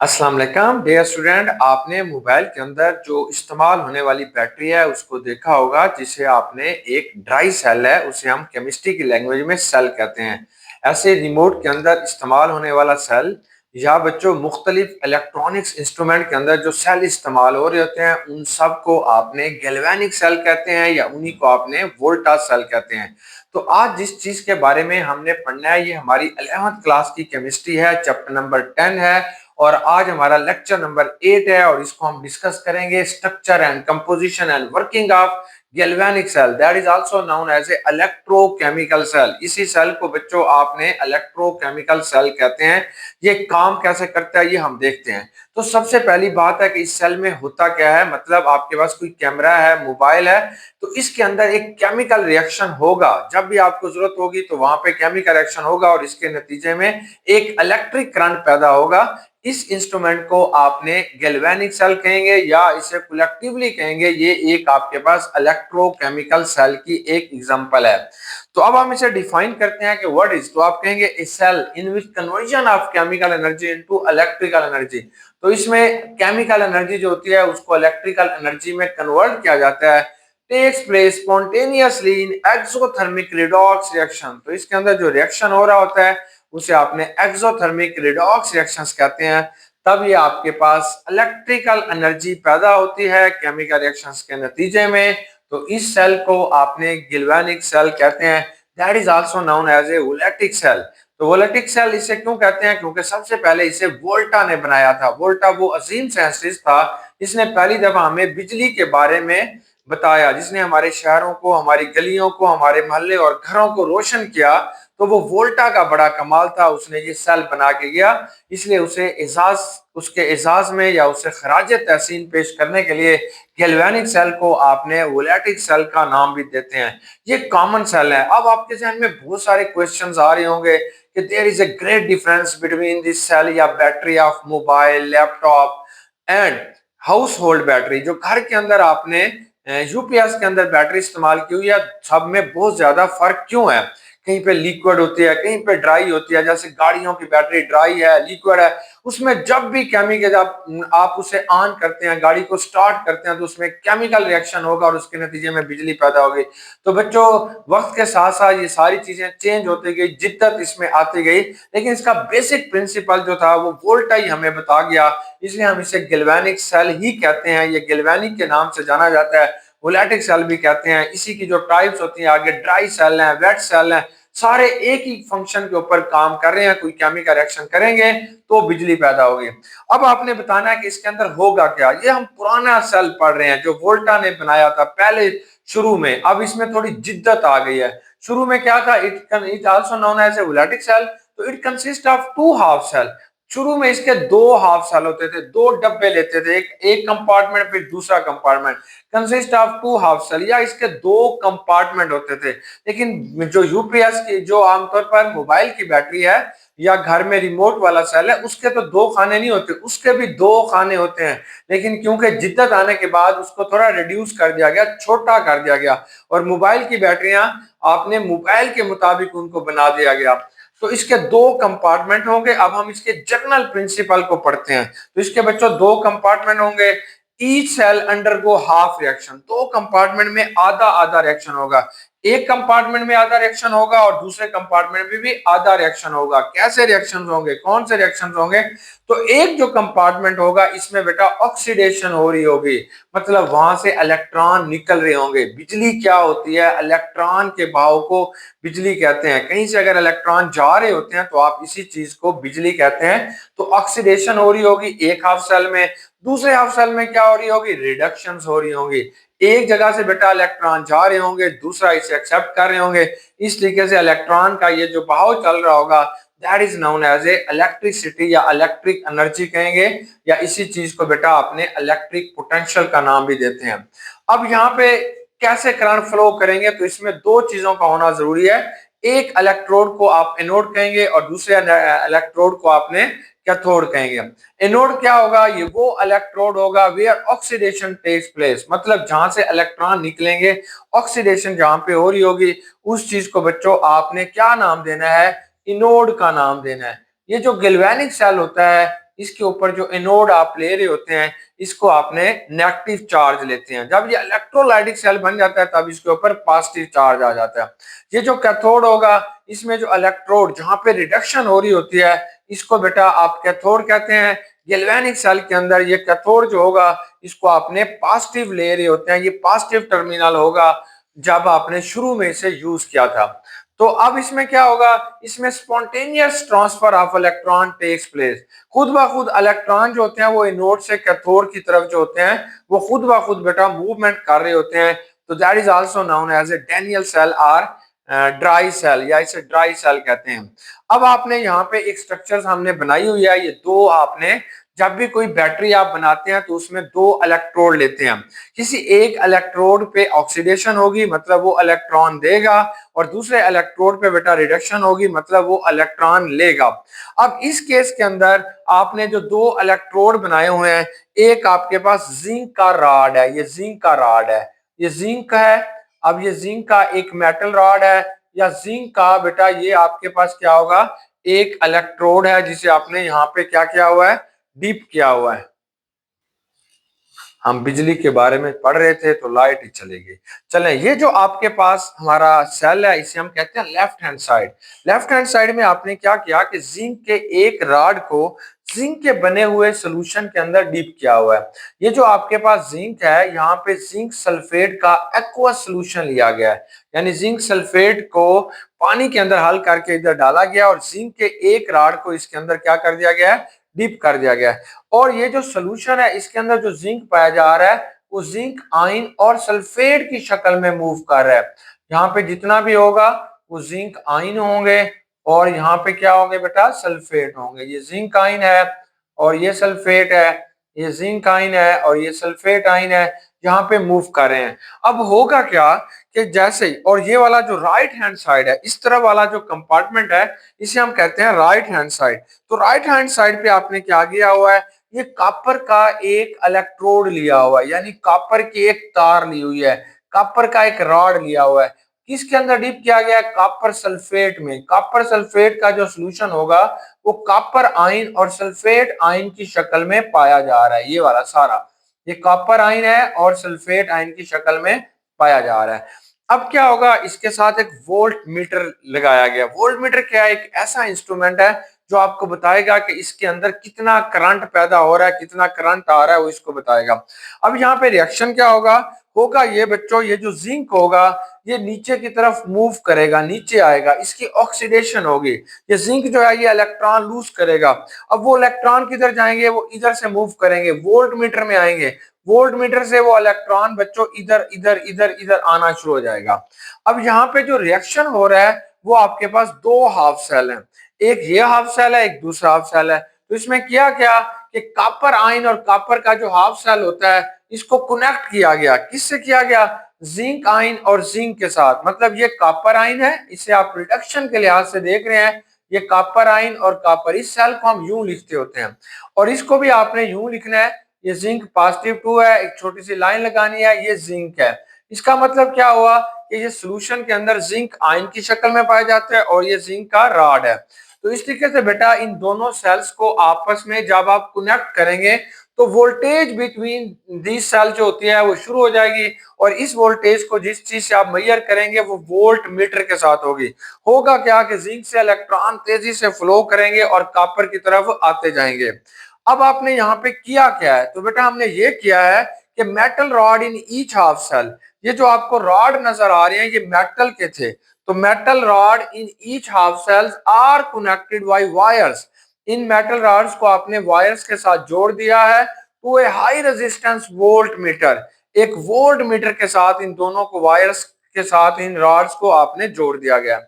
अस्सलाम वालेकुम dear student. आपने मोबाइल के अंदर जो इस्तेमाल होने वाली बैटरी है उसको देखा होगा, जिसे आपने एक ड्राई सेल है, उसे हम केमिस्ट्री की लैंग्वेज में सेल कहते हैं। ऐसे रिमोट के अंदर इस्तेमाल होने वाला सेल या बच्चों मुख्तलिफ इलेक्ट्रॉनिक्स इंस्ट्रूमेंट के अंदर जो सेल इस्तेमाल हो रहे होते हैं उन सब को आपने गैल्वेनिक सेल कहते हैं या उन्हीं को आपने वोल्टा सेल कहते हैं। तो आज जिस चीज के बारे में हमने पढ़ना है ये हमारी 11th क्लास की केमिस्ट्री है, चैप्टर नंबर 10 है। और आज हमारा लेक्चर नंबर 8 है और इसको हम डिस्कस करेंगे structure and composition and working of galvanic cell, that is also known as a electrochemical cell. इसी सेल को बच्चों आपने इलेक्ट्रोकेमिकल सेल कहते हैं। ये काम कैसे करता है ये हम देखते हैं। तो सबसे पहली बात है कि इस सेल में होता क्या है, मतलब आपके पास कोई कैमरा है, मोबाइल है, तो इसके अंदर एक केमिकल रिएक्शन होगा। जब भी आपको जरूरत होगी तो वहां पे केमिकल रिएक्शन होगा और इसके नतीजे में एक इलेक्ट्रिक करंट पैदा होगा। इस इंस्ट्रूमेंट को आपने गैल्वेनिक सेल कहेंगे या इसे कलेक्टिवली कहेंगे। ये एक आपके पास इलेक्ट्रोकेमिकल सेल की एक एग्जांपल है। तो अब हम इसे डिफाइन करते हैं कि व्हाट इज, तो आप कहेंगे a cell in which conversion of chemical energy into electrical energy. तो इसमें केमिकल एनर्जी जो होती है उसको इलेक्ट्रिकल एनर्जी में कन्वर्ट किया जाता है। टेक्स प्लेस स्पॉन्टेनियसली इन एक्सोथर्मिक रिडॉक्स रिएक्शन। तो इसके अंदर जो रिएक्शन हो रहा होता है उसे आपने एक्सोथर्मिक रिडॉक्स रिएक्शंस कहते हैं। तब ये आपके पास इलेक्ट्रिकल एनर्जी पैदा होती है केमिकल रिएक्शंस के नतीजे में। तो इस सेल को आपने गैल्वेनिक सेल कहते हैं। That is also known as a voltaic cell. तो वोलेटिक सेल इसे क्यों कहते हैं, क्योंकि सबसे पहले इसे वोल्टा ने बनाया था। वोल्टा वो अजीम साइंटिस्ट था, इसने पहली दफा हमें बिजली के बारे में बताया, जिसने हमारे शहरों को, हमारी गलियों को, हमारे मोहल्ले और घरों को रोशन किया। तो वो वोल्टा का बड़ा कमाल था, उसने ये सेल बना के गया। इसलिए उसे एजाज, उसके एजाज में या उसे खराज तहसीन पेश करने के लिए गैल्वेनिक सेल को आपने वोलेटिक सेल का नाम भी देते हैं। ये कॉमन सेल है। अब आपके जहन में बहुत सारे क्वेश्चंस आ रहे होंगे कि there is a great difference between this cell या battery of mobile, laptop and household battery. जो घर के अंदर आपने यूपीएस के अंदर बैटरी इस्तेमाल की हुई है, सब में बहुत ज्यादा फर्क क्यों है? कहीं पे लिक्विड होती है, कहीं पे ड्राई होती है। जैसे गाड़ियों की बैटरी ड्राई है, लिक्विड है, उसमें जब भी केमिकल आप उसे ऑन करते हैं, गाड़ी को स्टार्ट करते हैं, तो उसमें केमिकल रिएक्शन होगा और उसके नतीजे में बिजली पैदा होगी। तो बच्चों वक्त के साथ साथ ये सारी चीजें चेंज होती गई, जिद्दत इसमें आती गई, लेकिन इसका बेसिक प्रिंसिपल जो था वो वोल्टा ही हमें बता गया। इसलिए हम इसे गैल्वेनिक सेल ही कहते हैं। ये गैल्वेनिक के नाम से जाना जाता है, वोलेटिक सेल भी कहते हैं। इसी की जो टाइप्स होती हैं आगे, ड्राई सेल हैं, वेट सेल हैं, सारे एक ही फंक्शन के ऊपर काम कर रहे हैं। कोई केमिकल रिएक्शन करेंगे तो बिजली पैदा होगी। अब आपने बताना है कि इसके अंदर होगा क्या। ये हम पुराना सेल पढ़ रहे हैं जो वोल्टा ने बनाया था पहले शुरू में। अब इसमें थोड़ी जिद्दत आ गई है। शुरू में क्या था, it also known as a voltaic cell. तो it consist of two half cell. शुरू में इसके दो हाफ सेल होते थे, दो डब्बे लेते थे, एक कंपार्टमेंट फिर दूसरा compartment, consist of two half cell, या इसके दो कंपार्टमेंट होते थे। लेकिन जो यूपीएस की, जो आमतौर पर मोबाइल की बैटरी है या घर में रिमोट वाला सेल है, उसके तो दो खाने नहीं होते, उसके भी दो खाने होते हैं। लेकिन क्योंकि जिद्दत आने के बाद उसको थोड़ा रिड्यूस कर दिया गया, छोटा कर दिया गया, और मोबाइल की बैटरियां आपने मोबाइल के मुताबिक उनको बना दिया गया। तो इसके दो कंपार्टमेंट होंगे। अब हम इसके जनरल प्रिंसिपल को पढ़ते हैं। तो इसके बच्चों दो कंपार्टमेंट होंगे। Each cell undergo half reaction. दो कंपार्टमेंट में आधा आधा रिएक्शन होगा। एक कंपार्टमेंट में आधा रिएक्शन होगा और दूसरे कंपार्टमेंट में भी आधा रिएक्शन होगा। कैसे रिएक्शन होंगे, कौन से रिएक्शन होंगे? तो एक जो कंपार्टमेंट होगा इसमें बेटा ऑक्सीडेशन हो रही होगी, मतलब वहां से इलेक्ट्रॉन निकल रहे होंगे। बिजली क्या होती है? इलेक्ट्रॉन के बहाव को बिजली कहते हैं। कहीं से अगर इलेक्ट्रॉन जा रहे होते हैं तो आप इसी चीज को बिजली कहते हैं। तो ऑक्सीडेशन हो रही होगी एक हाफ सेल में। दूसरे हाफ सेल में क्या हो रही होगी? रिडक्शन हो रही होंगी। एक जगह से बेटा इलेक्ट्रॉन जा रहे होंगे, दूसरा इसे एक्सेप्ट कर रहे होंगे। इस तरीके से इलेक्ट्रॉन का ये जो बहाव चल रहा होगा, that is known as a electricity या इलेक्ट्रिक एनर्जी कहेंगे, या इसी चीज को बेटा आपने इलेक्ट्रिक पोटेंशियल का नाम भी देते हैं। अब यहाँ पे कैसे करंट फ्लो करेंगे, तो इसमें दो चीजों का होना जरूरी है। एक इलेक्ट्रोड को आप एनोड कहेंगे और दूसरे इलेक्ट्रोड को आपने कैथोड कहेंगे। एनोड क्या होगा? ये वो इलेक्ट्रोड होगा वेयर ऑक्सीडेशन टेक्स प्लेस, मतलब जहां से इलेक्ट्रॉन निकलेंगे, ऑक्सीडेशन जहां पे हो रही होगी, उस चीज को बच्चों आपने क्या नाम देना है? इनोड का नाम देना है। ये जो गैल्वेनिक सेल होता है इसके ऊपर जो एनोड आप ले रहे होते हैं इसको आपने नेगेटिव चार्ज लेते हैं। जब ये इलेक्ट्रोलाइटिक सेल बन जाता है तब इसके ऊपर पॉजिटिव चार्ज आ जाता है। ये जो कैथोड होगा इसमें जो इलेक्ट्रोड जहां पे रिडक्शन हो रही होती है इसको बेटा आप कैथोड कहते हैं। गैल्वेनिक सेल के अंदर ये कैथोड जो होगा इसको आपने पॉजिटिव ले रहे होते हैं, ये पॉजिटिव टर्मिनल होगा जब आपने शुरू में इसे यूज किया था। तो अब इसमें क्या होगा, इसमें spontaneous transfer of electron takes place. खुद ब खुद इलेक्ट्रॉन जो होते हैं वो एनोड से कैथोड की तरफ जो होते हैं वो खुद ब खुद बेटा मूवमेंट कर रहे होते हैं। तो that is also known as a Daniell cell और ड्राई सेल, या इसे ड्राई सेल कहते हैं। अब आपने यहाँ पे एक स्ट्रक्चर हमने बनाई हुई है, ये दो आपने जब भी कोई बैटरी आप बनाते हैं तो उसमें दो इलेक्ट्रोड लेते हैं। किसी एक इलेक्ट्रोड पे ऑक्सीडेशन होगी मतलब वो इलेक्ट्रॉन देगा, और दूसरे इलेक्ट्रोड पे बेटा रिडक्शन होगी मतलब वो इलेक्ट्रॉन लेगा। अब इस केस के अंदर आपने जो दो इलेक्ट्रोड बनाए हुए हैं, एक आपके पास जिंक का रॉड है, ये जिंक का रॉड है, ये जिंक है। अब ये जिंक का एक मेटल रॉड है, या जिंक का बेटा ये आपके पास क्या होगा, एक इलेक्ट्रोड है जिसे आपने यहाँ पे क्या किया हुआ है, डीप किया हुआ है। हम बिजली के बारे में पढ़ रहे थे तो लाइट ही चलेगी। चलें, ये जो आपके पास हमारा सेल है इसे हम कहते हैं left hand side. Left hand side में आपने क्या किया कि जिंक के एक रॉड को जिंक के बने हुए सोल्यूशन के अंदर डीप किया हुआ है। ये जो आपके पास जिंक है यहाँ पे जिंक सल्फेट का एक्वस सोल्यूशन लिया गया है, यानी जिंक सल्फेट को पानी के अंदर हल करके इधर डाला गया और जिंक के एक रॉड को इसके अंदर क्या कर दिया गया है, डीप कर दिया गया है। और ये जो सोल्यूशन है इसके अंदर जो जिंक पाया जा रहा है वो जिंक आयन और सल्फेट की शक्ल में मूव कर रहा है। यहाँ पे जितना भी होगा वो जिंक आयन होंगे और यहाँ पे क्या होंगे बेटा, सल्फेट होंगे। ये जिंक आयन है और ये सल्फेट है, ये जिंक आयन है और ये सल्फेट आयन है, यहाँ पे मूव कर रहे हैं। अब होगा क्या कि जैसे ही, और ये वाला जो राइट हैंड साइड है, इस तरह वाला जो कंपार्टमेंट है इसे हम कहते हैं राइट हैंड साइड। तो राइट हैंड साइड पे आपने क्या किया हुआ है, ये कॉपर का एक इलेक्ट्रोड लिया हुआ है, यानी कॉपर की एक तार ली हुई है, कॉपर का एक रॉड लिया हुआ है। किसके अंदर डीप किया गया है, कॉपर सल्फेट में। कॉपर सल्फेट का जो सोल्यूशन होगा वो कॉपर आयन और सल्फेट आयन की शक्ल में पाया जा रहा है। ये वाला सारा ये कॉपर आयन है और सल्फेट आयन की शक्ल में पाया जा रहा है। अब क्या होगा, इसके साथ एक वोल्ट मीटर लगाया गया। वोल्ट मीटर क्या है, एक ऐसा इंस्ट्रूमेंट है जो आपको बताएगा कि इसके अंदर कितना करंट पैदा हो रहा है, कितना करंट आ रहा है, वो इसको बताएगा। अब यहाँ पे रिएक्शन क्या होगा, होगा ये बच्चों, ये जो जिंक होगा ये नीचे की तरफ मूव करेगा, नीचे आएगा, इसकी ऑक्सीडेशन होगी। ये जिंक जो है ये इलेक्ट्रॉन लूज करेगा। अब वो इलेक्ट्रॉन किधर जाएंगे, वो इधर से मूव करेंगे, वोल्ट मीटर में आएंगे। वोल्ट मीटर से वो इलेक्ट्रॉन बच्चों इधर इधर इधर इधर आना शुरू हो जाएगा। अब यहाँ पे जो रिएक्शन हो रहा है वो आपके पास दो हाफ सेल हैं, एक ये हाफ सेल है, एक दूसरा हाफ सेल है। तो इसमें किया क्या कि कॉपर आयन और कॉपर का जो हाफ सेल होता है इसको कनेक्ट किया गया। किससे किया गया, जिंक आयन और जिंक के साथ। मतलब ये कॉपर आयन है, इसे आप रिडक्शन के लिहाज से देख रहे हैं, ये कॉपर आयन और कॉपर। इस सेल को हम यूं लिखते होते हैं और इसको भी आपने यूं लिखना है, ये जिंक +2 है, एक छोटी सी लाइन लगानी है, ये जिंक है। इसका मतलब क्या हुआ कि ये सोल्यूशन के अंदर जिंक आयन की शक्ल में पाया जाता है और ये जिंक का रॉड है। तो इस तरीके से बेटा इन दोनों सेल्स को आपस में जब आप कनेक्ट करेंगे तो वोल्टेज बिटवीन दी सेल जो होती है वो शुरू हो जाएगी, और इस वोल्टेज को जिस चीज से आप मेजर करेंगे वो वोल्ट मीटर के साथ होगी। होगा क्या कि जिंक से इलेक्ट्रॉन तेजी से फ्लो करेंगे और कॉपर की तरफ आते जाएंगे। अब आपने यहाँ पे किया क्या है, तो बेटा हमने ये किया है कि metal rod in each half cell, ये जो आपको रॉड नजर आ रहे हैं ये मेटल के थे। तो metal rod in each half cells are connected by wires. इन मेटल रॉड्स को आपने वायर्स के साथ जोड़ दिया है to a high resistance voltmeter. एक वोल्ट मीटर के साथ इन दोनों को, वायर्स के साथ इन रॉड्स को आपने जोड़ दिया गया।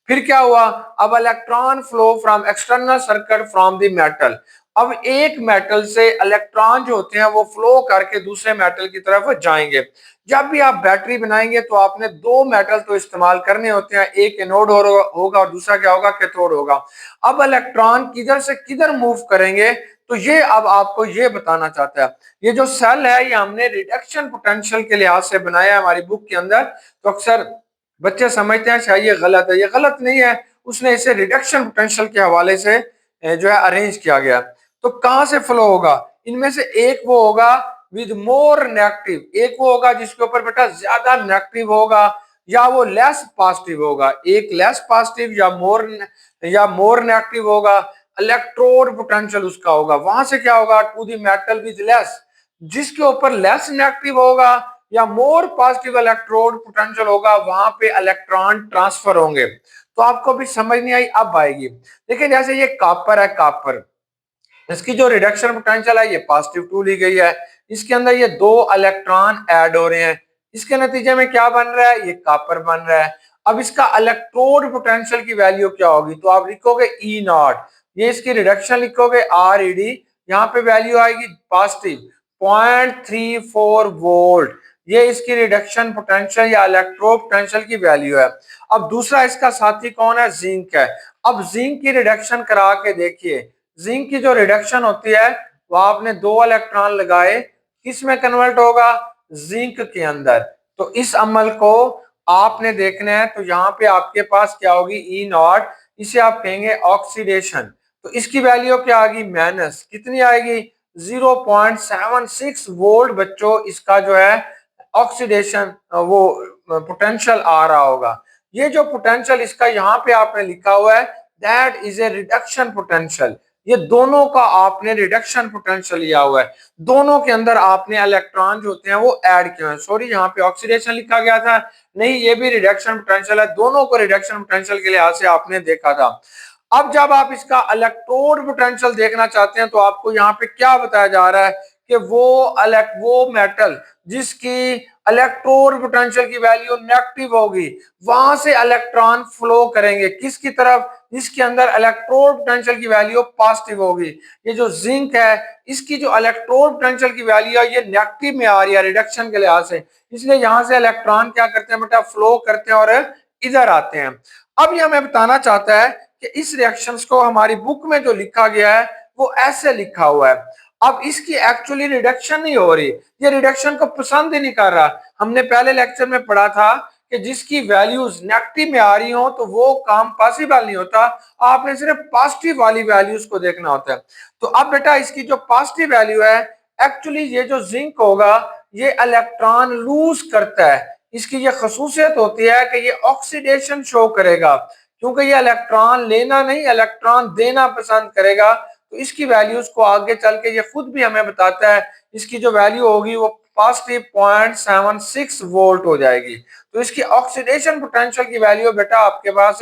फिर क्या हुआ, अब electron flow from external circuit from the metal. अब एक मेटल से इलेक्ट्रॉन जो होते हैं वो फ्लो करके दूसरे मेटल की तरफ जाएंगे। जब भी आप बैटरी बनाएंगे तो आपने दो मेटल तो इस्तेमाल करने होते हैं, एक एनोड होगा और दूसरा क्या होगा, कैथोड होगा। अब इलेक्ट्रॉन किधर से किधर मूव करेंगे, तो ये अब आपको ये बताना चाहता है। ये जो सेल है ये हमने रिडक्शन पोटेंशियल के लिहाज से बनाया है हमारी बुक के अंदर। तो अक्सर बच्चे समझते हैं शायद ये गलत है, ये गलत नहीं है, उसने इसे रिडक्शन पोटेंशियल के हवाले से जो है अरेंज किया गया। तो कहां से फ्लो होगा? इनमें से एक वो होगा विद मोर नेगेटिव, एक वो होगा जिसके ऊपर बेटा ज्यादा नेगेटिव होगा, या वो लेस पॉजिटिव होगा, एक लेस पॉजिटिव या मोर नेगेटिव होगा। इलेक्ट्रोड पोटेंशियल उसका होगा, वहां से क्या होगा to the metal with less, जिसके ऊपर लेस नेगेटिव होगा या मोर पॉजिटिव इलेक्ट्रोड पोटेंशियल होगा, वहां पे इलेक्ट्रॉन ट्रांसफर होंगे। तो आपको भी समझ नहीं आई, अब आएगी। देखिए जैसे ये कॉपर है, कॉपर इसकी जो रिडक्शन पोटेंशियल है ये पॉजिटिव 2 ली गई है, इसके अंदर ये दो इलेक्ट्रॉन ऐड हो रहे हैं, इसके नतीजे में क्या बन रहा है? ये कॉपर बन रहा है। अब इसका इलेक्ट्रोड पोटेंशियल की वैल्यू क्या होगी? तो आप लिखोगे ई नॉट, ये इसकी रिडक्शन लिखोगे आर ई डी, यहाँ पे वैल्यू आएगी पॉजिटिव 0.34 वोल्ट, ये इसकी रिडक्शन पोटेंशियल या इलेक्ट्रोड पोटेंशियल की वैल्यू है। अब दूसरा इसका साथी कौन है? जिंक है। अब जिंक की रिडक्शन करा के देखिए, जिंक की जो रिडक्शन होती है वो आपने दो इलेक्ट्रॉन लगाए, किस में कन्वर्ट होगा? जिंक के अंदर। तो इस अमल को आपने देखना है, तो यहाँ पे आपके पास क्या होगी? ई नॉट, इसे आप कहेंगे ऑक्सीडेशन। तो इसकी वैल्यू क्या आएगी? माइनस कितनी आएगी? 0.76 वोल्ट बच्चों इसका जो है ऑक्सीडेशन वो पोटेंशियल आ रहा होगा। ये जो पोटेंशियल इसका यहाँ पे आपने लिखा हुआ है that is a reduction potential, ये दोनों का आपने रिडक्शन पोटेंशियल लिया हुआ है, दोनों के अंदर आपने इलेक्ट्रॉन जो होते हैं वो ऐड किए हैं। सॉरी यहाँ पे ऑक्सीडेशन लिखा गया था, नहीं ये भी रिडक्शन पोटेंशियल है, दोनों को रिडक्शन पोटेंशियल के लिहाज से आपने देखा था। अब जब आप इसका इलेक्ट्रोड पोटेंशियल देखना चाहते हैं तो आपको यहाँ पे क्या बताया जा रहा है कि वो मेटल जिसकी इलेक्ट्रोड पोटेंशियल की वैल्यू नेगेटिव होगी, वहां से इलेक्ट्रॉन फ्लो करेंगे किसकी तरफ? जिसके अंदर इलेक्ट्रोड पोटेंशियल की वैल्यू पॉजिटिव होगी। ये जो जिंक है इसकी जो इलेक्ट्रोड पोटेंशियल की वैल्यू है ये नेगेटिव में आ रही है रिडक्शन के लिहाज से, इसलिए यहां से इलेक्ट्रॉन क्या करते हैं बेटा? फ्लो करते हैं और इधर आते हैं। अब ये हमें बताना चाहता है कि इस रिएक्शंस को हमारी बुक में जो लिखा गया है वो ऐसे लिखा हुआ है। अब इसकी एक्चुअली रिडक्शन नहीं हो रही, ये रिडक्शन को पसंद ही नहीं कर रहा। हमने पहले लेक्चर में पढ़ा था कि जिसकी वैल्यूज नेगेटिव में आ रही हो तो वो काम पॉसिबल नहीं होता, आपने सिर्फ पॉजिटिव वाली वैल्यूज को देखना होता है। तो अब बेटा इसकी जो पॉजिटिव वैल्यू है, एक्चुअली ये जो जिंक होगा ये इलेक्ट्रॉन लूज करता है, इसकी ये खसूसियत होती है कि ये ऑक्सीडेशन शो करेगा, क्योंकि ये इलेक्ट्रॉन लेना नहीं इलेक्ट्रॉन देना पसंद करेगा। तो इसकी वैल्यूज को आगे चल के ये खुद भी हमें बताता है, इसकी जो वैल्यू होगी वो पॉजिटिव 0.76 वोल्ट हो जाएगी। तो इसकी ऑक्सीडेशन पोटेंशियल की वैल्यू बेटा आपके पास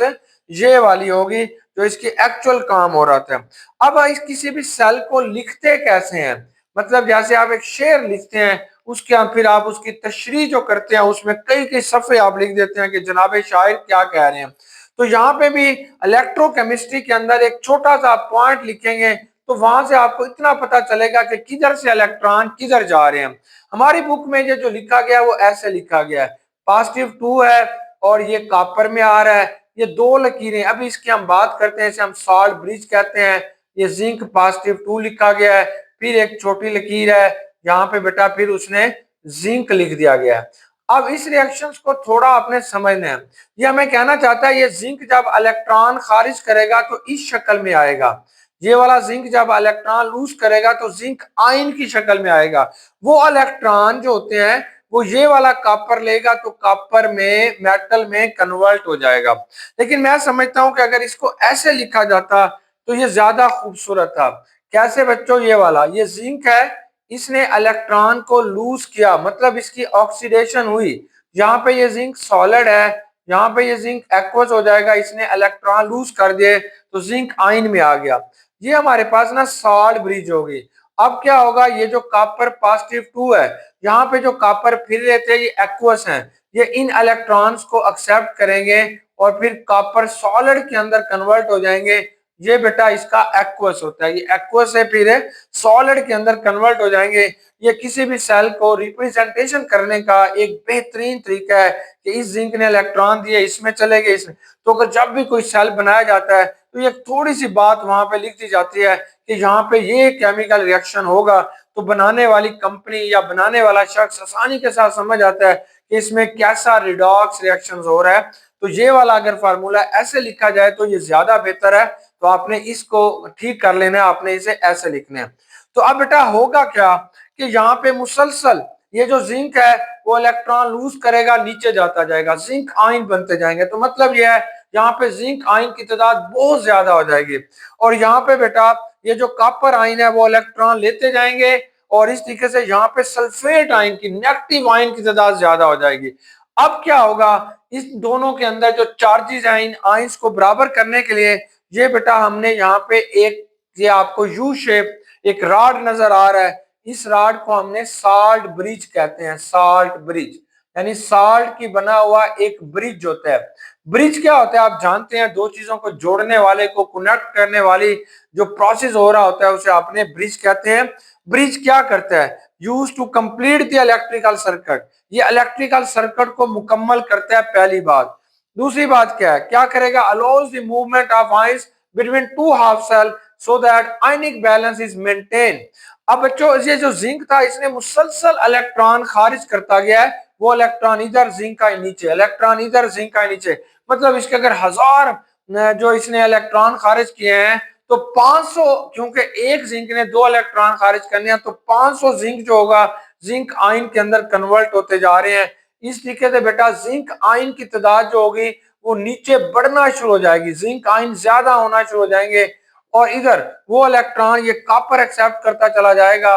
ये वाली होगी जो इसकी एक्चुअल काम हो रहा था। अब इस किसी भी सेल को लिखते कैसे हैं? मतलब जैसे आप एक शेर लिखते हैं, उसके फिर आप उसकी तशरीह जो करते हैं उसमें कई कई सफ़े आप लिख देते हैं कि जनाब शायर क्या कह रहे हैं। तो यहाँ पे भी इलेक्ट्रोकेमिस्ट्री के अंदर एक छोटा सा पॉइंट लिखेंगे तो वहां से आपको इतना पता चलेगा कि किधर से इलेक्ट्रॉन किधर जा रहे हैं। हमारी बुक में ये जो लिखा गया है वो ऐसे लिखा गया है, पॉजिटिव 2 है और ये कॉपर में आ रहा है, ये दो लकीरें। अभी इसकी हम बात करते हैं, इसे हम सॉल्ट ब्रिज कहते हैं। ये जिंक पॉजिटिव 2 लिखा गया है, फिर एक छोटी लकीर है यहाँ पे बेटा फिर उसने जिंक लिख दिया गया है। अब इस रिएक्शंस को थोड़ा आपने समझना है, ये हमें कहना चाहता है ये जिंक जब इलेक्ट्रॉन खारिज करेगा तो इस शक्ल में आएगा, ये वाला जिंक जब इलेक्ट्रॉन लूज करेगा तो जिंक आयन की शक्ल में आएगा। वो इलेक्ट्रॉन जो होते हैं वो ये वाला कॉपर लेगा तो कॉपर में मेटल में कन्वर्ट हो जाएगा। लेकिन मैं समझता हूं कि अगर इसको ऐसे लिखा जाता तो ये ज्यादा खूबसूरत था। कैसे बच्चों? ये वाला ये जिंक है, इसने इलेक्ट्रॉन को लूज किया, मतलब इसकी ऑक्सीडेशन हुई। यहाँ पे ये जिंक सॉलिड है, यहाँ पे ये जिंक एक्वस हो जाएगा, इसने इलेक्ट्रॉन लूज कर दिए तो जिंक आयन में आ गया। ये हमारे पास ना सॉल्ट ब्रिज होगी। अब क्या होगा? ये जो कॉपर पॉजिटिव 2 है, यहाँ पे जो कॉपर फिर रहे थे ये एक्वस हैं, ये इन इलेक्ट्रॉन्स को एक्सेप्ट करेंगे और फिर कॉपर सॉलिड के अंदर कन्वर्ट हो जाएंगे। ये बेटा इसका एक्वस होता है, ये एक्वस है फिर सॉलिड के अंदर कन्वर्ट हो जाएंगे। ये किसी भी सेल को रिप्रेजेंटेशन करने का एक बेहतरीन तरीका है कि इस जिंक ने इलेक्ट्रॉन दिए इसमें चले गए इसमें। तो अगर जब भी कोई सेल बनाया जाता है तो एक थोड़ी सी बात वहां पे लिख दी जाती है कि यहाँ पे ये केमिकल रिएक्शन होगा, तो बनाने वाली कंपनी या बनाने वाला शख्स आसानी के साथ समझ आता है कि इसमें कैसा रिडॉक्स रिएक्शन हो रहा है। तो ये वाला अगर फार्मूला ऐसे लिखा जाए तो ये ज्यादा बेहतर है। तो आपने इसको ठीक कर लेना है, आपने इसे ऐसे लिखना है। तो अब बेटा होगा क्या कि यहाँ पे मुसलसल ये जो जिंक है वो इलेक्ट्रॉन लूज करेगा, नीचे जाता जाएगा, जिंक आयन बनते जाएंगे। तो मतलब ये है यहाँ पे जिंक आयन की तादाद बहुत ज्यादा हो जाएगी, और यहाँ पे बेटा ये जो कॉपर आयन है वो इलेक्ट्रॉन लेते जाएंगे, और इस तरीके से यहाँ पे सल्फेट आयन की, नेगेटिव आयन की तादाद ज्यादा हो जाएगी। अब क्या होगा, इस दोनों के अंदर जो चार्जेस आयन आयंस को बराबर करने के लिए ये बेटा हमने यहाँ पे एक, ये आपको यू शेप एक रॉड नजर आ रहा है, इस रॉड को हमने साल्ट ब्रिज कहते हैं। साल्ट ब्रिज यानी साल्ट की बना हुआ एक ब्रिज होता है। ब्रिज क्या होता है आप जानते हैं, दो चीजों को जोड़ने वाले, को कनेक्ट करने वाली जो प्रोसेस हो रहा होता है उसे आपने ब्रिज कहते हैं। ब्रिज क्या करता है, use to complete the electrical circuit, ये इलेक्ट्रिकल सर्किट को मुकम्मल करता है, पहली बात। दूसरी बात क्या है, क्या करेगा, allows the movement of ions between two half cell so that ionic balance is maintain. अब बच्चों ये जो जिंक था इसने मुसलसल इलेक्ट्रॉन खारिज करता गया है, वो इलेक्ट्रॉन इधर जिंक का नीचे, इलेक्ट्रॉन इधर जिंक का नीचे, मतलब इसके अगर 1000 जो इसने इलेक्ट्रॉन खारिज किए हैं तो 500, क्योंकि एक जिंक ने 2 इलेक्ट्रॉन खारिज करने हैं, तो 500 जिंक जो होगा जिंक आयन के अंदर कन्वर्ट होते जा रहे हैं। इस तरीके से बेटा जिंक आयन की तादाद जो होगी वो नीचे बढ़ना शुरू हो जाएगी, जिंक आयन ज्यादा होना शुरू हो जाएंगे, और इधर वो इलेक्ट्रॉन ये कॉपर एक्सेप्ट करता चला जाएगा,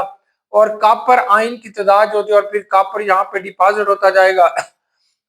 और कॉपर आयन की तादाद जो होती है, और फिर कॉपर यहाँ पे डिपॉजिट होता जाएगा,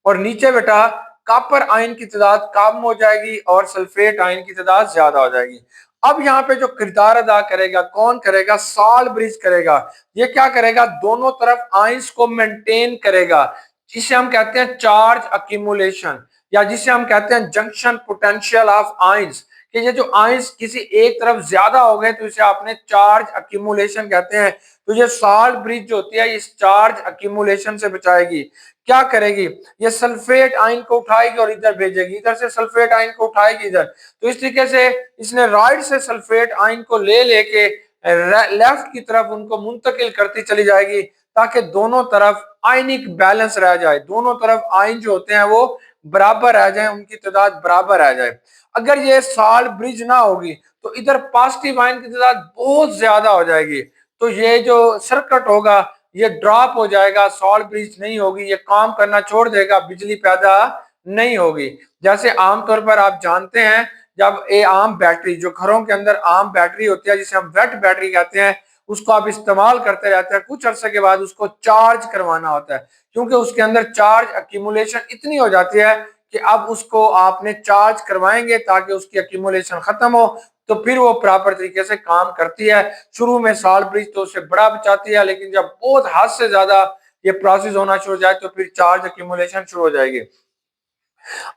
और नीचे बेटा कॉपर आयन की तादाद कम हो जाएगी और सल्फेट आयन की तादाद ज्यादा हो जाएगी। अब यहाँ पे जो किरदार अदा करेगा कौन करेगा, साल्ट ब्रिज करेगा। ये क्या करेगा, दोनों तरफ आयंस को मेंटेन करेगा, जिसे हम कहते हैं चार्ज अक्यूमुलेशन, या जिसे हम कहते हैं जंक्शन पोटेंशियल ऑफ आयंस, कि ये जो आयंस किसी एक तरफ ज्यादा हो गए तो इसे आपने चार्ज अक्यूमुलेशन कहते हैं। तो ये साल्ट ब्रिज जो होती है इस चार्ज अक्यूमुलेशन से बचाएगी। क्या करेगी, ये सल्फेट आयन को उठाएगी और इधर भेजेगी, इधर से सल्फेट आयन को उठाएगी इधर, तो इस तरीके से इसने राइट से सल्फेट आयन को ले लेके लेफ्ट की तरफ उनको मुंतकिल करती चली जाएगी, ताकि दोनों तरफ आयनिक बैलेंस रह जाए, दोनों तरफ आयन जो होते हैं वो बराबर रह जाए, उनकी तादाद बराबर रह जाए। अगर ये साल्ट ब्रिज ना होगी तो इधर पॉजिटिव आयन की तादाद बहुत ज्यादा हो जाएगी, तो ये जो सर्किट होगा ये ड्रॉप हो जाएगा, सॉल्ट ब्रिज नहीं होगी, ये काम करना छोड़ देगा, बिजली पैदा नहीं होगी। जैसे आमतौर पर आप जानते हैं जब ये आम बैटरी जो घरों के अंदर आम बैटरी होती है जिसे हम वेट बैटरी कहते हैं, उसको आप इस्तेमाल करते रहते हैं, कुछ अरसे के बाद उसको चार्ज करवाना होता है, क्योंकि उसके अंदर चार्ज अक्यूमुलेशन इतनी हो जाती है कि अब उसको आपने चार्ज करवाएंगे ताकि उसकी अक्यूमुलेशन खत्म हो, तो फिर वो प्रॉपर तरीके से काम करती है। शुरू में साल्ट ब्रिज तो उससे बड़ा बचाती है, लेकिन जब बहुत हद से ज्यादा ये प्रोसेस होना शुरू हो जाए तो फिर चार्ज अक्यूमुलेशन शुरू हो जाएगी।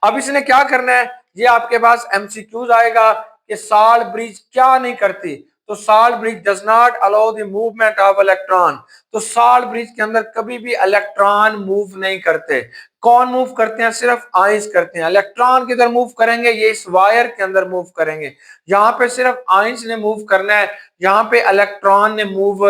अब इसने क्या करना है, ये आपके पास एमसीक्यूज आएगा कि साल्ट ब्रिज क्या नहीं करती, तो salt bridge does not allow the movement of electron, तो साल्ट ब्रिज के अंदर कभी भी इलेक्ट्रॉन मूव नहीं करते। कौन मूव करते हैं, सिर्फ आयंस करते हैं। इलेक्ट्रॉन किधर मूव करेंगे, ये इस वायर के अंदर मूव करेंगे, यहाँ पे सिर्फ आयंस ने मूव करना है, यहाँ पे इलेक्ट्रॉन ने मूव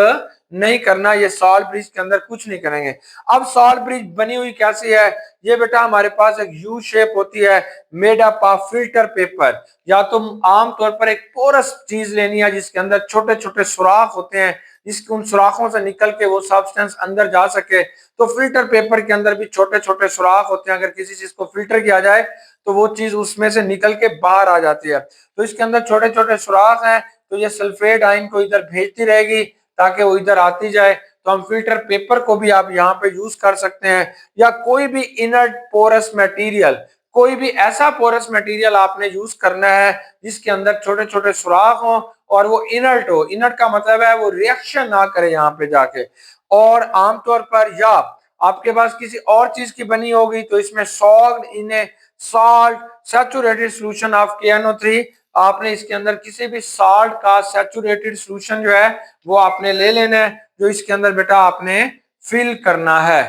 नहीं करना, ये साल्ट ब्रिज के अंदर कुछ नहीं करेंगे। अब साल्ट ब्रिज बनी हुई कैसी है, ये बेटा हमारे पास एक यू शेप होती है made up of filter paper, या तो आमतौर पर एक पोरस चीज लेनी है जिसके अंदर छोटे छोटे सुराख होते हैं, जिसके उन सुराखों से निकल के वो सब्सटेंस अंदर जा सके। तो फिल्टर पेपर के अंदर भी छोटे छोटे सुराख होते हैं, अगर किसी चीज को फिल्टर किया जाए तो वो चीज उसमें से निकल के बाहर आ जाती है, तो इसके अंदर छोटे छोटे सुराख हैं, तो ये सल्फेट आयन को इधर भेजती रहेगी ताकि वो इधर आती जाए। तो हम फिल्टर पेपर को भी आप यहाँ पे यूज कर सकते हैं, या कोई भी इनर्ट पोरस मटेरियल, कोई भी ऐसा पोरस मटेरियल आपने यूज करना है जिसके अंदर छोटे छोटे सुराख हो और वो इनर्ट हो। इनर्ट का मतलब है वो रिएक्शन ना करे यहाँ पे जाके, और आमतौर पर या आपके पास किसी और चीज की बनी होगी तो इसमें salt in A salt saturated solution of KNO3, आपने इसके अंदर किसी भी सॉल्ट का सैचुरेटेड सॉल्यूशन जो है वो आपने ले लेना है, जो इसके अंदर बेटा आपने फिल करना है।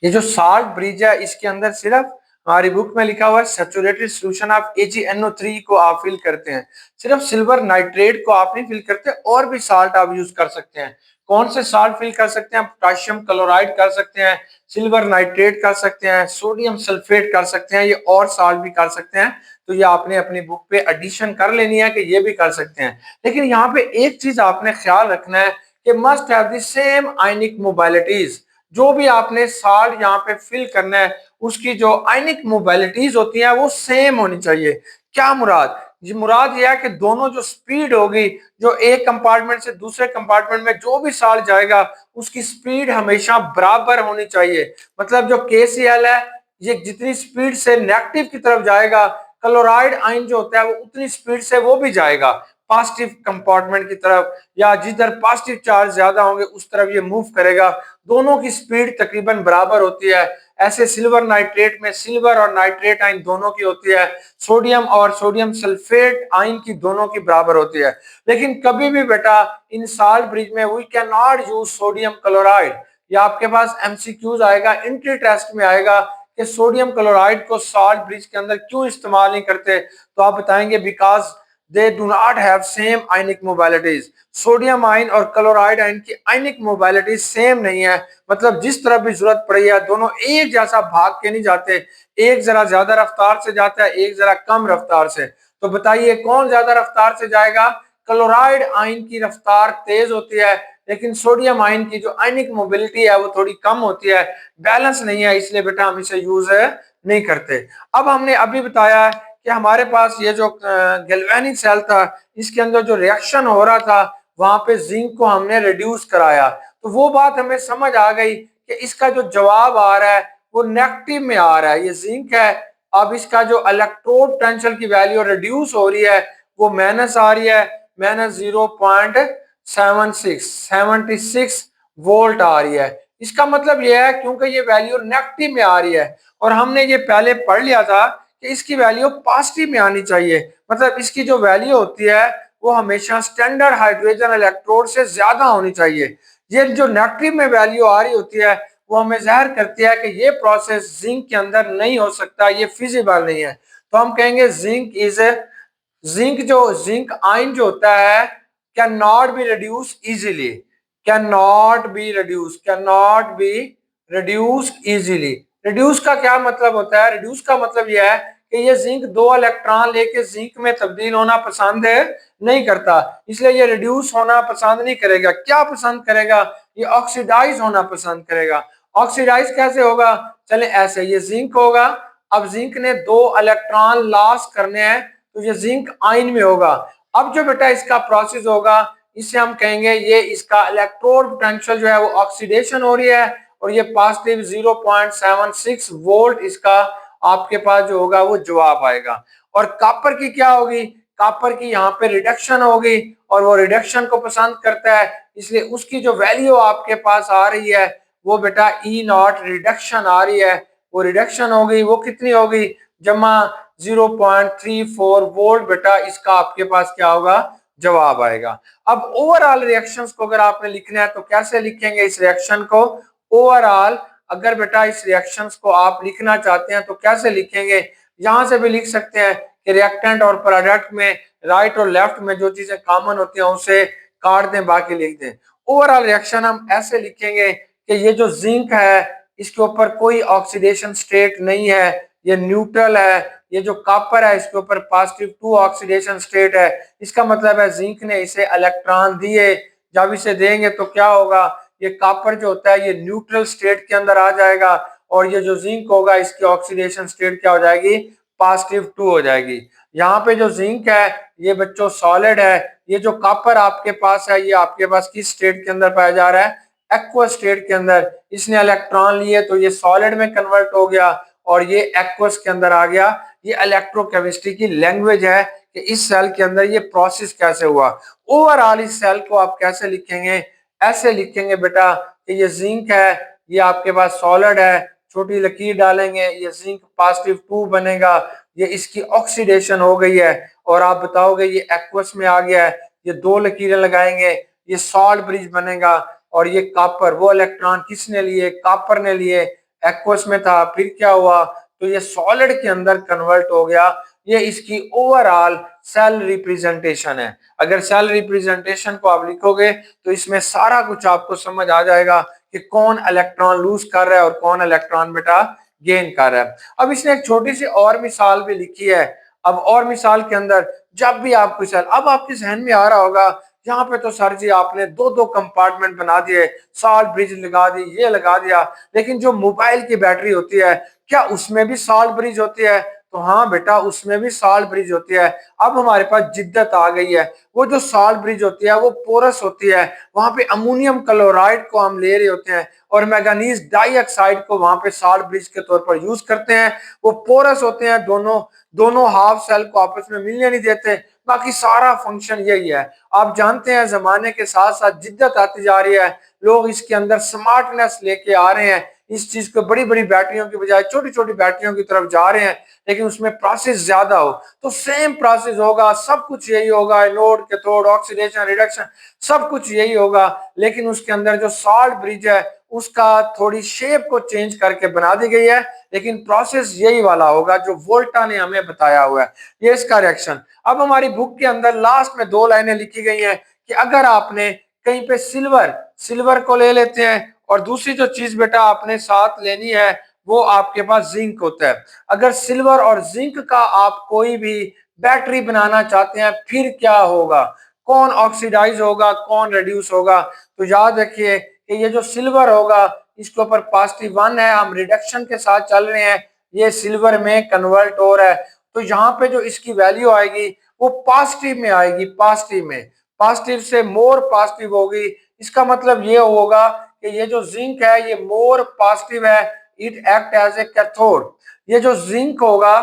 ये जो साल्ट ब्रिज है इसके अंदर सिर्फ हमारी बुक में लिखा हुआ है सैचुरेटेड सॉल्यूशन ऑफ AgNO3 को आप फिल करते हैं। सिर्फ सिल्वर नाइट्रेट को आप नहीं फिल करते, और भी साल्ट आप यूज कर सकते हैं। कौन से साल्ट फिल कर सकते हैं? पोटेशियम क्लोराइड कर सकते हैं, सिल्वर नाइट्रेट कर सकते हैं, सोडियम सल्फेट कर सकते हैं, ये और साल्ट भी कर सकते हैं। तो ये आपने अपनी बुक पे एडिशन कर लेनी है कि ये भी कर सकते हैं। लेकिन यहाँ पे एक चीज आपने ख्याल रखना है कि must have the same ionic मोबाइलिटीज। जो भी आपने साल्ट यहाँ पे फिल करना है उसकी जो आयनिक मोबाइलिटीज होती है वो सेम होनी चाहिए। क्या मुराद? जी मुराद यह है कि दोनों जो स्पीड होगी, जो एक कंपार्टमेंट से दूसरे कंपार्टमेंट में जो भी साल्ट जाएगा उसकी स्पीड हमेशा बराबर होनी चाहिए। मतलब जो KCl है, ये जितनी स्पीड से नेगेटिव की तरफ जाएगा, क्लोराइड आयन जो होता है वो उतनी स्पीड से वो भी जाएगा पॉजिटिव कंपार्टमेंट की तरफ, या जिधर पॉजिटिव चार्ज ज्यादा होंगे उस तरफ ये मूव करेगा। दोनों की स्पीड तकरीबन बराबर होती है। ऐसे सिल्वर नाइट्रेट में सिल्वर और नाइट्रेट आयन दोनों की होती है, सोडियम और सोडियम सल्फेट आयन की दोनों की बराबर होती है। लेकिन कभी भी बेटा इन साल्ट ब्रिज में we can not use sodium chloride. या आपके पास MCQs आएगा, इंट्री टेस्ट में आएगा कि सोडियम क्लोराइड को साल्ट ब्रिज के अंदर क्यों इस्तेमाल नहीं करते, तो आप बताएंगे because they do not have same ionic mobilities. Sodium ion और क्लोराइड आयन की आयनिक मोबाइलिटी सेम नहीं है। मतलब जिस तरह भी जरूरत पड़ी है दोनों एक जैसा भाग के नहीं जाते, एक जरा ज्यादा रफ्तार से जाता है, एक जरा कम रफ्तार से। तो बताइए कौन ज्यादा रफ्तार से जाएगा? क्लोराइड आयन की रफ्तार तेज होती है, लेकिन सोडियम आयन की जो आयनिक मोबिलिटी है वो थोड़ी कम होती है। बैलेंस नहीं है, इसलिए बेटा हम इसे यूज नहीं करते। अब हमने अभी बताया कि हमारे पास ये जो गैल्वेनिक सेल था, इसके अंदर जो रिएक्शन हो रहा था वहां पे जिंक को हमने रिड्यूस कराया। तो वो बात हमें समझ आ गई कि इसका जो जवाब आ रहा है वो नेगेटिव में आ रहा है। ये जिंक है, अब इसका जो इलेक्ट्रोड पोटेंशियल की वैल्यू रिड्यूस हो रही है वो माइनस आ रही है, माइनस 0.76 वोल्ट आ रही है। इसका मतलब ये है क्योंकि ये वैल्यू नेगेटिव में आ रही है, और हमने ये पहले पढ़ लिया था कि इसकी वैल्यू पॉजिटिव में आनी चाहिए। मतलब इसकी जो वैल्यू होती है वो हमेशा स्टैंडर्ड हाइड्रोजन इलेक्ट्रोड से ज्यादा होनी चाहिए। ये जो नेगेटिव में वैल्यू आ रही होती है वो हमें जाहिर करती है कि ये प्रोसेस जिंक के अंदर नहीं हो सकता, ये फिजिबल नहीं है। तो हम कहेंगे जिंक आयन जो होता है can not be reduce easily, can not be reduce easily. Reduce का क्या मतलब होता है? रिड्यूस का मतलब यह है कि ये जिंक दो इलेक्ट्रॉन लेके जिंक में तब्दील होना पसंद नहीं करता, इसलिए ये रिड्यूस होना पसंद नहीं करेगा। क्या पसंद करेगा? ये ऑक्सीडाइज होना पसंद करेगा। ऑक्सीडाइज कैसे होगा? चले ऐसे, ये जिंक होगा, अब जिंक ने दो इलेक्ट्रॉन लॉस करने हैं तो ये जिंक आयन में होगा। अब जो बेटा इसका प्रोसेस होगा इसे हम कहेंगे ये इसका इलेक्ट्रोड पोटेंशियल जो है वो ऑक्सीडेशन हो रही है, और ये पॉजिटिव 0.76 वोल्ट इसका आपके पास जो होगा वो जवाब आएगा। और कॉपर की क्या होगी? कॉपर की यहाँ पे रिडक्शन होगी, और वो रिडक्शन को पसंद करता है, इसलिए उसकी जो वैल्यू आपके पास आ रही है वो बेटा E0 रिडक्शन आ रही है। वो रिडक्शन होगी, वो कितनी होगी? जमा 0.34 वोल्ट बेटा इसका आपके पास क्या होगा? जवाब आएगा। अब ओवरऑल रिएक्शंस को अगर आपने लिखना है तो कैसे लिखेंगे इस रिएक्शन को? ओवरऑल अगर बेटा इस रिएक्शंस को आप लिखना चाहते हैं तो कैसे लिखेंगे? यहां से भी लिख सकते हैं कि रिएक्टेंट और प्रोडक्ट में राइट और लेफ्ट में जो चीजें कॉमन होती हैं उसे काट दें, बाकी लिख दें। ओवरऑल रिएक्शन हम ऐसे लिखेंगे कि ये जो जिंक है इसके ऊपर कोई ऑक्सीडेशन स्टेट नहीं है, ये न्यूट्रल है। ये जो कॉपर है इसके ऊपर पॉजिटिव 2 ऑक्सीडेशन स्टेट है। इसका मतलब है जिंक ने इसे इलेक्ट्रॉन दिए, जब इसे देंगे तो क्या होगा? ये कॉपर जो होता है ये न्यूट्रल स्टेट के अंदर आ जाएगा, और ये जो जिंक होगा इसकी ऑक्सीडेशन स्टेट क्या हो जाएगी? पॉजिटिव 2 हो जाएगी। यहाँ पे जो जिंक है ये बच्चों सॉलिड है। ये जो कॉपर आपके पास है ये आपके पास किस स्टेट के अंदर पाया जा रहा है? एक्वस स्टेट के अंदर। इसने इलेक्ट्रॉन लिए तो ये सॉलिड में कन्वर्ट हो गया और ये एक्वस के अंदर आ गया। ये इलेक्ट्रोकेमिस्ट्री की लैंग्वेज है कि इस सेल के अंदर ये प्रोसेस कैसे हुआ। ओवरऑल इस सेल को आप कैसे लिखेंगे? ऐसे लिखेंगे बेटा कि ये जिंक है, ये आपके पास सॉलिड है, छोटी लकीर डालेंगे, ये जिंक पॉजिटिव 2 बनेगा, ये इसकी ऑक्सीडेशन हो गई है, और आप बताओगे ये एक्वस में आ गया है, ये दो लकीरें लगाएंगे, ये सॉल्ट ब्रिज बनेगा। और ये कॉपर, वो इलेक्ट्रॉन किसने लिए? कॉपर ने लिए, एक्वस में था, फिर क्या हुआ? तो ये सॉलिड के अंदर कन्वर्ट हो गया। ये इसकी ओवरऑल सेल रिप्रेजेंटेशन है। अगर सेल रिप्रेजेंटेशन को आप लिखोगे तो इसमें सारा कुछ आपको समझ आ जाएगा कि कौन इलेक्ट्रॉन लूज कर रहा है और कौन इलेक्ट्रॉन बेटा गेन कर रहा है। अब इसने एक छोटी सी और मिसाल भी लिखी है। अब और मिसाल के अंदर जब भी आपको सेल, अब आपके जहन में आ रहा होगा यहाँ पे तो सर जी आपने दो दो कंपार्टमेंट बना दिए, सॉल्ट ब्रिज लगा दी, ये लगा दिया, लेकिन जो मोबाइल की बैटरी होती है क्या उसमें भी सॉल्ट ब्रिज होती है? तो हाँ बेटा, उसमें भी सॉल्ट ब्रिज होती है। अब हमारे पास जिद्दत आ गई है। वो जो सॉल्ट ब्रिज होती है वो पोरस होती है, वहां पे अमोनियम क्लोराइड को हम ले रहे होते हैं और मैग्नीज डाइऑक्साइड को वहां पे सॉल्ट ब्रिज के तौर पर यूज करते हैं। वो पोरस होते हैं, दोनों दोनों हाफ सेल को आपस में मिलने नहीं देते। बाकी सारा फंक्शन यही है। आप जानते हैं जमाने के साथ साथ जिद्दत आती जा रही है, लोग इसके अंदर स्मार्टनेस लेके आ रहे हैं, इस चीज को बड़ी बड़ी बैटरियों की बजाय छोटी छोटी बैटरियों की तरफ जा रहे हैं, लेकिन उसमें प्रोसेस ज्यादा हो। तो सेम प्रोसेस होगा, सब कुछ यही होगा, एनोड कैथोड ऑक्सीडेशन रिडक्शन सब कुछ यही होगा, लेकिन उसके अंदर जो सॉल्ट ब्रिज है उसका थोड़ी शेप को चेंज करके बना दी गई है, लेकिन प्रोसेस यही वाला होगा जो वोल्टा ने हमें बताया हुआ है। ये इसका रिएक्शन। अब हमारी बुक के अंदर लास्ट में दो लाइनें लिखी गई हैं कि अगर आपने कहीं पे सिल्वर सिल्वर को ले लेते हैं और दूसरी जो चीज बेटा आपने साथ लेनी है वो आपके पास जिंक होता है। अगर सिल्वर और जिंक का आप कोई भी बैटरी बनाना चाहते हैं फिर क्या होगा, कौन ऑक्सीडाइज होगा कौन रिड्यूस होगा? तो याद रखिए कि ये जो सिल्वर होगा इसके ऊपर +1 है, हम रिडक्शन के साथ चल रहे हैं, ये सिल्वर में कन्वर्ट हो रहा है। तो यहाँ पे जो इसकी वैल्यू आएगी वो पॉजिटिव में आएगी, पॉजिटिव में, पॉजिटिव से मोर पॉजिटिव होगी। इसका मतलब ये होगा कि ये जो जिंक है ये मोर पॉजिटिव है, it act as a cathode. ये जो जिंक होगा,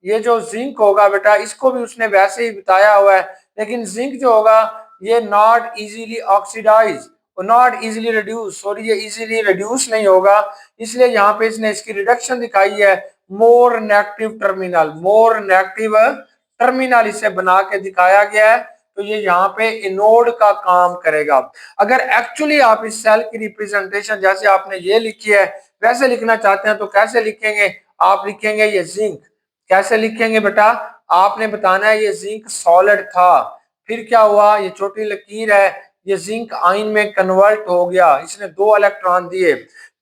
ये जो जिंक होगा बेटा इसको भी उसने वैसे ही बताया हुआ है, लेकिन जिंक जो होगा ये नॉट इजीली ऑक्सीडाइज और नॉट इजीली रिड्यूस, सॉरी ये इजीली रिड्यूस नहीं होगा, इसलिए यहाँ पे इसने इसकी रिडक्शन दिखाई है more negative terminal, more negative terminal इसे बना के दिखाया गया है। तो ये यहाँ पे एनोड का काम करेगा। अगर एक्चुअली आप इस सेल की रिप्रेजेंटेशन जैसे आपने ये लिखी है वैसे लिखना चाहते हैं तो कैसे लिखेंगे? आप लिखेंगे ये जिंक। कैसे लिखेंगे बेटा? आपने बताना है ये जिंक सॉलिड था, फिर क्या हुआ, ये छोटी लकीर है, ये जिंक आयन में कन्वर्ट हो गया, इसने 2 इलेक्ट्रॉन दिए,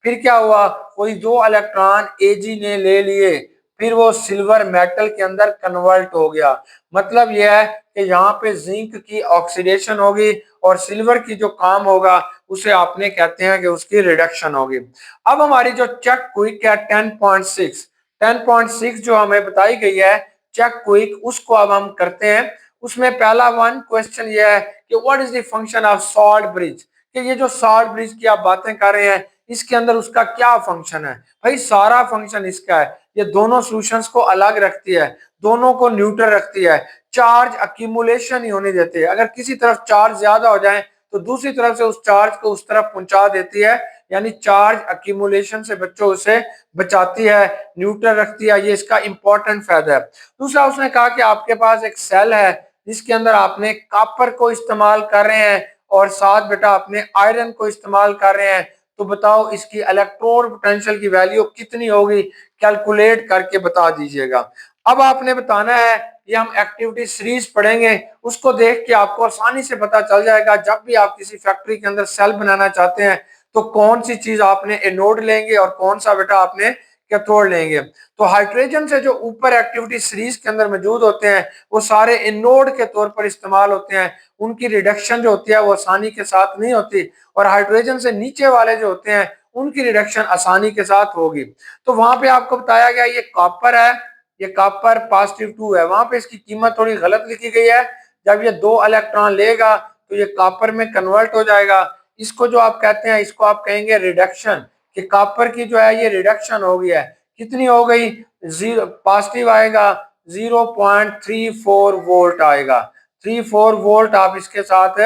फिर क्या हुआ, कोई 2 इलेक्ट्रॉन एजी ने ले लिए, फिर वो सिल्वर मेटल के अंदर कन्वर्ट हो गया। मतलब यह है कि यहाँ पे जिंक की ऑक्सीडेशन होगी और सिल्वर की जो काम होगा उसे आपने कहते हैं कि उसकी रिडक्शन होगी। अब हमारी जो चेक क्विक है 10.6 जो हमें बताई गई है चेक क्विक, उसको अब हम करते हैं। उसमें पहला वन क्वेश्चन ये है कि what is the function of salt bridge, कि ये जो सॉल्ट ब्रिज की आप बातें कर रहे हैं इसके अंदर उसका क्या फंक्शन है? भाई सारा फंक्शन इसका है, ये दोनों सॉल्यूशंस को अलग रखती है, दोनों को न्यूट्रल रखती है, चार्ज अक्यूमुलेशन ही होने देती है। अगर किसी तरफ चार्ज ज्यादा हो जाए तो दूसरी तरफ से उस चार्ज को उस तरफ पहुंचा देती है, यानी चार्ज अक्यूमुलेशन से बच्चों उसे बचाती है, न्यूट्रल रखती है। ये इसका इंपॉर्टेंट फायदा है। दूसरा उसने कहा कि आपके पास एक सेल है जिसके अंदर आपने कॉपर को इस्तेमाल कर रहे हैं और साथ बेटा आपने आयरन को इस्तेमाल कर रहे हैं, तो बताओ इसकी इलेक्ट्रोड पोटेंशियल की वैल्यू कितनी होगी, कैलकुलेट करके बता दीजिएगा। अब आपने बताना है, ये हम एक्टिविटी सीरीज पढ़ेंगे, उसको देख के आपको आसानी से पता चल जाएगा जब भी आप किसी फैक्ट्री के अंदर सेल बनाना चाहते हैं तो कौन सी चीज आपने एनोड लेंगे और कौन सा बेटा आपने कैथोड लेंगे। तो हाइड्रोजन से जो ऊपर एक्टिविटी सीरीज के अंदर मौजूद होते हैं वो सारे एनोड के तौर पर इस्तेमाल होते हैं, उनकी रिडक्शन जो होती है वो आसानी के साथ नहीं होती, और हाइड्रोजन से नीचे वाले जो होते हैं उनकी रिडक्शन आसानी के साथ होगी। तो वहां पे आपको बताया गया ये कॉपर है, ये कॉपर +2 है, वहां पे इसकी कीमत थोड़ी गलत लिखी गई है। जब ये 2 इलेक्ट्रॉन लेगा तो ये कॉपर में कन्वर्ट हो जाएगा। इसको जो आप कहते हैं इसको आप कहेंगे रिडक्शन, कि कॉपर की जो है ये रिडक्शन हो गई है। कितनी हो गई? जीरो पॉजिटिव आएगा, 0.34 वोल्ट आएगा, 34 वोल्ट आप इसके साथ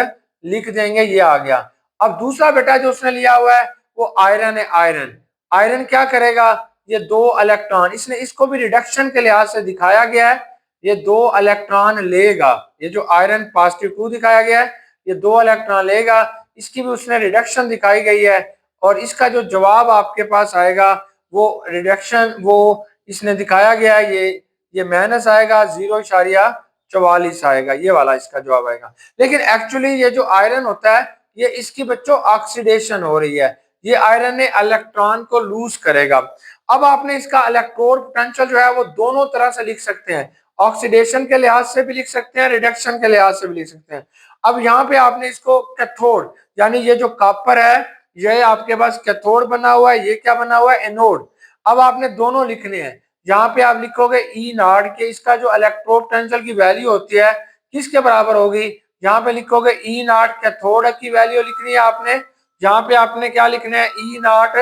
लिख देंगे, ये आ गया। अब दूसरा बेटा जो उसने लिया हुआ है वो आयरन है। आयरन आयरन क्या करेगा? ये 2 इलेक्ट्रॉन, इसने इसको भी रिडक्शन के लिहाज से दिखाया गया है, ये 2 इलेक्ट्रॉन लेगा, ये जो आयरन +2 दिखाया गया है ये 2 इलेक्ट्रॉन लेगा, इसकी भी उसने रिडक्शन दिखाई गई है, और इसका जो जवाब आपके पास आएगा वो रिडक्शन वो इसने दिखाया गया है, ये माइनस आएगा, 0.44 आएगा, ये वाला इसका जवाब आएगा। लेकिन एक्चुअली ये जो आयरन होता है, ये इसकी बच्चों ऑक्सीडेशन हो रही है, ये आयरन ने इलेक्ट्रॉन को लूज करेगा। अब आपने इसका इलेक्ट्रोड पोटेंशियल जो है वो दोनों तरह से लिख सकते हैं, ऑक्सीडेशन के लिहाज से भी लिख सकते हैं, रिडक्शन के लिहाज से भी लिख सकते हैं। अब यहाँ पे आपने इसको कैथोड, यानी ये जो कॉपर है ये आपके पास कैथोड बना हुआ है, ये क्या बना हुआ है, एनोड। अब आपने दोनों लिखने हैं, यहाँ पे आप लिखोगे ई नॉट के इसका जो इलेक्ट्रोड पोटेंशियल की वैल्यू होती है किसके बराबर होगी, यहाँ पे लिखोगे ई नॉट कैथोड की वैल्यू लिखनी है आपने। यहाँ पे आपने क्या लिखना है, ई नॉट,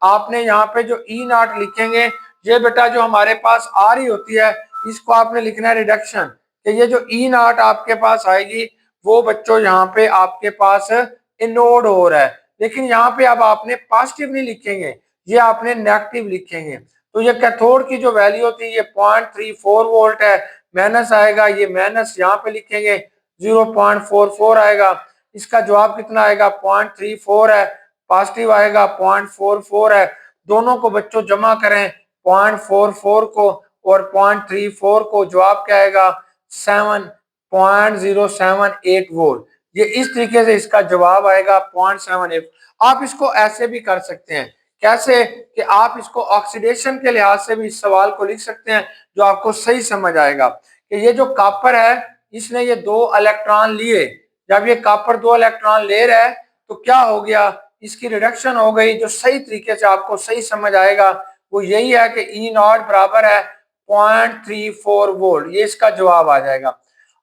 आपने यहाँ पे जो ई नॉट लिखेंगे ये बेटा जो हमारे पास आ रही होती है इसको आपने लिखना है रिडक्शन, कि ये जो ई नॉट आपके पास आएगी वो बच्चों यहाँ पे आपके पास एनोड हो रहा है। लेकिन यहाँ पे अब आपने पॉजिटिव नहीं लिखेंगे, ये आपने नेगेटिव लिखेंगे। तो ये कैथोड की जो वैल्यू होती है ये 0.34 वोल्ट है, माइनस आएगा, ये माइनस यहाँ पे लिखेंगे 0.44 आएगा। इसका जवाब कितना आएगा, 0.34 है, पॉजिटिव आएगा 0.44 है। दोनों को बच्चों जमा करें, 0.44 को और 0.34 को, जवाब क्या आएगा, 7.078 वोल्ट। ये इस तरीके से इसका जवाब आएगा 0.78। आप इसको ऐसे भी कर सकते हैं, कैसे कि आप इसको ऑक्सीडेशन के लिहाज से भी इस सवाल को लिख सकते हैं, जो आपको सही समझ आएगा कि ये जो कॉपर है इसने ये 2 इलेक्ट्रॉन लिए, जब ये कॉपर 2 इलेक्ट्रॉन ले रहा है तो क्या हो गया, इसकी रिडक्शन हो गई। जो सही तरीके से आपको सही समझ आएगा वो यही है कि ई नॉट बराबर है 0.34 वोल्ट, ये इसका जवाब आ जाएगा।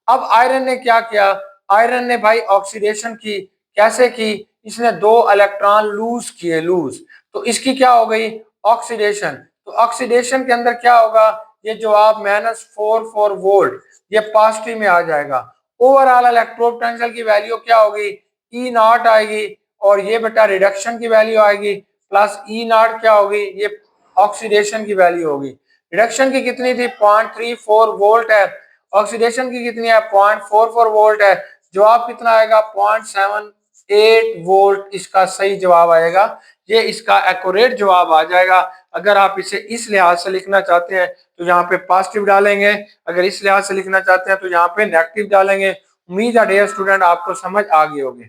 अब आयरन ने क्या किया, आयरन ने भाई ऑक्सीडेशन की, कैसे की, इसने 2 इलेक्ट्रॉन लूज किए, लूज, तो इसकी क्या हो गई, ऑक्सीडेशन। तो ऑक्सीडेशन के अंदर क्या होगा, ये जवाब -44 वोल्ट, ये पॉजिटिव में आ जाएगा। ओवरऑल इलेक्ट्रोड पोटेंशियल की वैल्यू क्या होगी, ई नॉट आएगी, और ये बेटा रिडक्शन की वैल्यू आएगी, प्लस ई नॉट क्या होगी, ये ऑक्सीडेशन की वैल्यू होगी। रिडक्शन की कितनी थी, 0.34 वोल्ट है, ऑक्सीडेशन की कितनी है, 0.44 वोल्ट है। जवाब कितना आएगा, 0.78 वोल्ट इसका सही जवाब आएगा। ये इसका एक्यूरेट जवाब आ जाएगा। अगर आप इसे इस लिहाज से लिखना चाहते हैं तो यहाँ पे पॉजिटिव डालेंगे, अगर इस लिहाज से लिखना चाहते हैं तो यहाँ पे नेगेटिव डालेंगे। उम्मीद है डियर स्टूडेंट आपको समझ आ गई होगी।